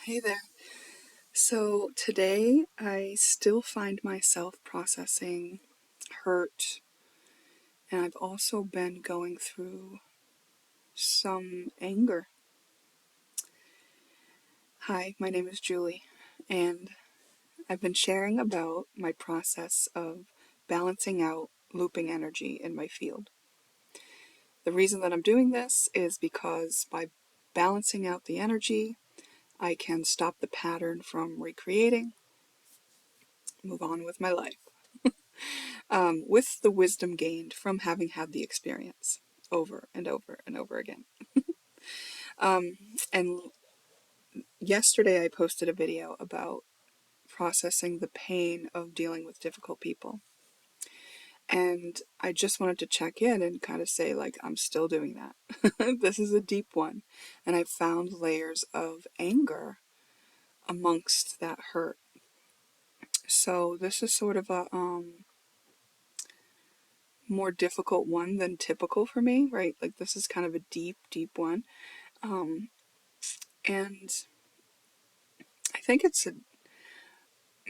Hey there. So today I still find myself processing hurt, and I've also been going through some anger. Hi, my name is Julie, and I've been sharing about my process of balancing out looping energy in my field. The reason that I'm doing this is because by balancing out the energy, I can stop the pattern from recreating, move on with my life. With the wisdom gained from having had the experience over and over and over again. And yesterday I posted a video about processing the pain of dealing with difficult people. And I just wanted to check in and kind of say, like, I'm still doing that. This is a deep one. And I've found layers of anger amongst that hurt. So this is sort of a more difficult one than typical for me, right? Like, this is kind of a deep, deep one. And I think it's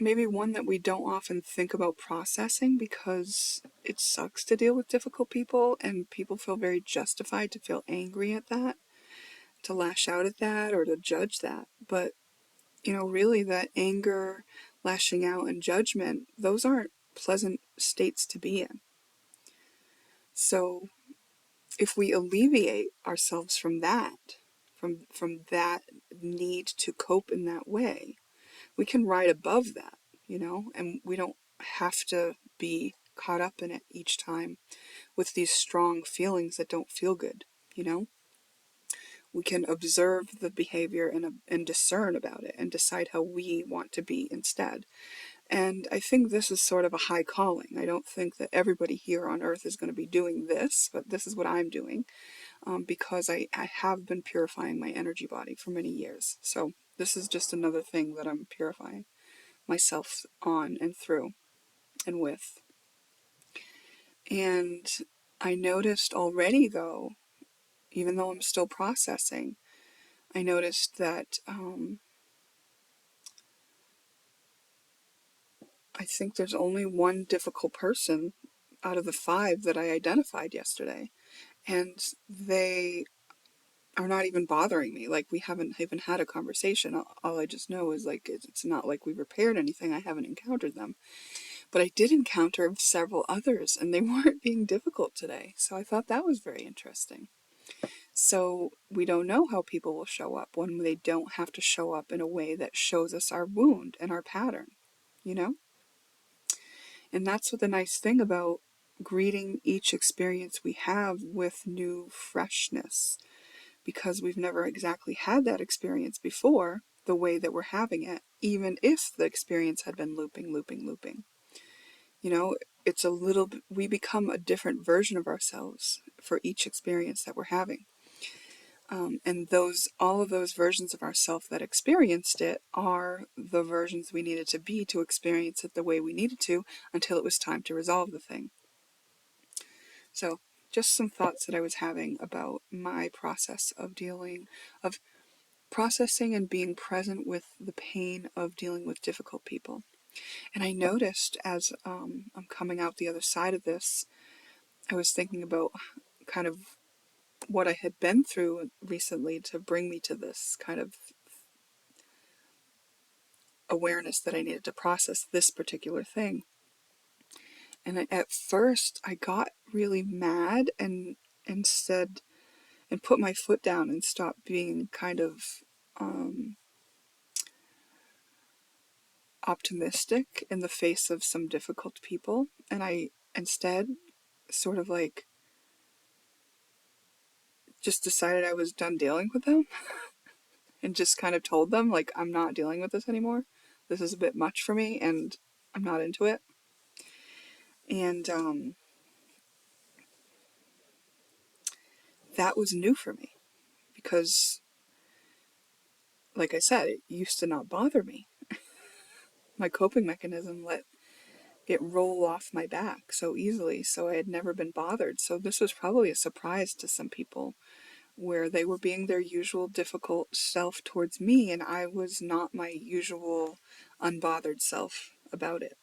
maybe one that we don't often think about processing because it sucks to deal with difficult people, and people feel very justified to feel angry at that, to lash out at that, or to judge that. But, really that anger, lashing out, and judgment, those aren't pleasant states to be in. So if we alleviate ourselves from that, from that need to cope in that way, we can ride above that, and we don't have to be caught up in it each time with these strong feelings that don't feel good. We can observe the behavior and discern about it and decide how we want to be instead. And I think this is sort of a high calling. I don't think that everybody here on earth is going to be doing this, but this is what I'm doing, because I have been purifying my energy body for many years. So this is just another thing that I'm purifying myself on and through and with. And I noticed already, though, even though I'm still processing, I noticed that I think there's only one difficult person out of the 5 that I identified yesterday. And they are not even bothering me. Like, we haven't even had a conversation. All I just know is, like, it's not like we've repaired anything. I haven't encountered them. But I did encounter several others, and they weren't being difficult today. So I thought that was very interesting. So we don't know how people will show up when they don't have to show up in a way that shows us our wound and our pattern, you know? And that's what the nice thing about greeting each experience we have with new freshness, because we've never exactly had that experience before the way that we're having it, even if the experience had been looping. It's a little bit, we become a different version of ourselves for each experience that we're having. And all of those versions of ourselves that experienced it are the versions we needed to be to experience it the way we needed to until it was time to resolve the thing. So just some thoughts that I was having about my process of processing and being present with the pain of dealing with difficult people. And I noticed as I'm coming out the other side of this, I was thinking about kind of what I had been through recently to bring me to this kind of awareness that I needed to process this particular thing. And at first I got really mad and said, and put my foot down and stopped being kind of optimistic in the face of some difficult people. And I instead sort of like just decided I was done dealing with them and just kind of told them, like, I'm not dealing with this anymore. This is a bit much for me and I'm not into it. And that was new for me because, like I said, it used to not bother me. My coping mechanism let it roll off my back so easily, so I had never been bothered. So this was probably a surprise to some people where they were being their usual difficult self towards me, and I was not my usual unbothered self about it.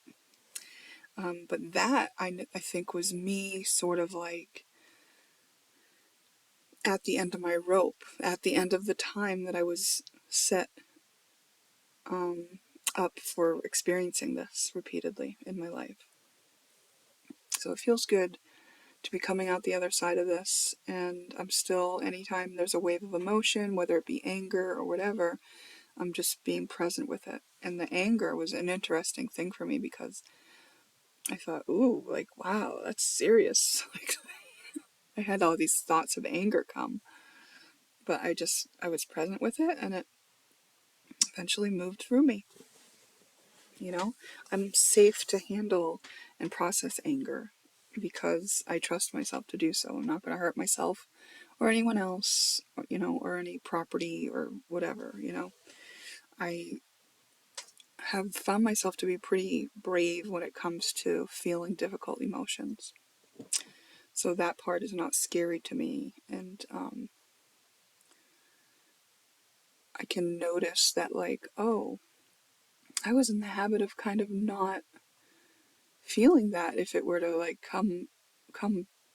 But that, I think, was me sort of like at the end of my rope, at the end of the time that I was set up for experiencing this repeatedly in my life. So it feels good to be coming out the other side of this, and I'm still, anytime there's a wave of emotion, whether it be anger or whatever, I'm just being present with it. And the anger was an interesting thing for me because I thought, ooh, like, wow, that's serious. Like, I had all these thoughts of anger come, but I was present with it, and it eventually moved through me. You know, I'm safe to handle and process anger because I trust myself to do so. I'm not going to hurt myself or anyone else, or any property or whatever, I have found myself to be pretty brave when it comes to feeling difficult emotions. So that part is not scary to me. And I can notice that, like, oh, I was in the habit of kind of not feeling that. If it were to like come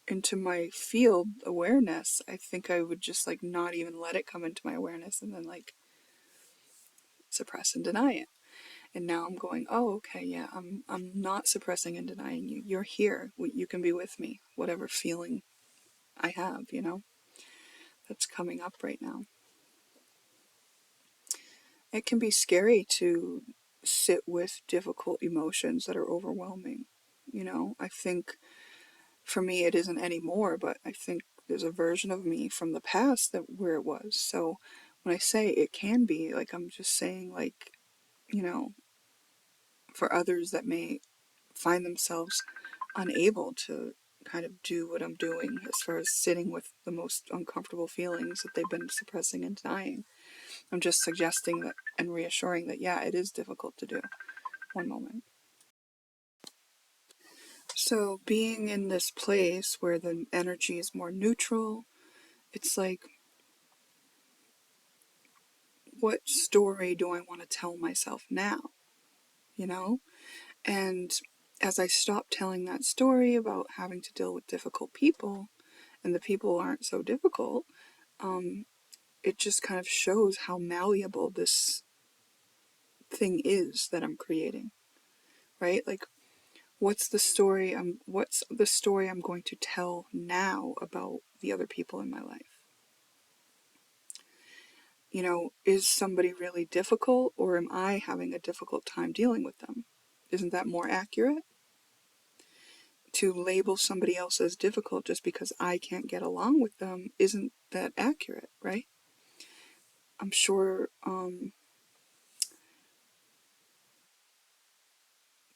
into my field awareness, I think I would just like not even let it come into my awareness and then like suppress and deny it. And now I'm going, oh, okay, yeah, I'm not suppressing and denying you. You're here. You can be with me. Whatever feeling I have, that's coming up right now. It can be scary to sit with difficult emotions that are overwhelming. I think for me it isn't anymore, but I think there's a version of me from the past that where it was. So when I say it can be, like, I'm just saying, like, for others that may find themselves unable to kind of do what I'm doing as far as sitting with the most uncomfortable feelings that they've been suppressing and denying, I'm just suggesting that and reassuring that, yeah, it is difficult to do. One moment. So being in this place where the energy is more neutral, it's like, what story do I want to tell myself now? And as I stop telling that story about having to deal with difficult people, and the people aren't so difficult, it just kind of shows how malleable this thing is that I'm creating, right? Like, what's the story I'm going to tell now about the other people in my life? Is somebody really difficult, or am I having a difficult time dealing with them? Isn't that more accurate? To label somebody else as difficult just because I can't get along with them isn't that accurate, right? I'm sure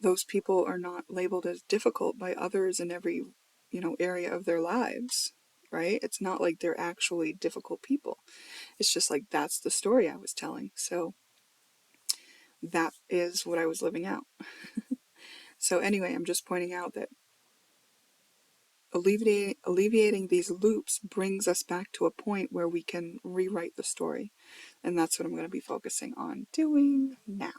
those people are not labeled as difficult by others in every, area of their lives, right? It's not like they're actually difficult people. It's just like, that's the story I was telling. So that is what I was living out. So anyway, I'm just pointing out that alleviating these loops brings us back to a point where we can rewrite the story. And that's what I'm going to be focusing on doing now.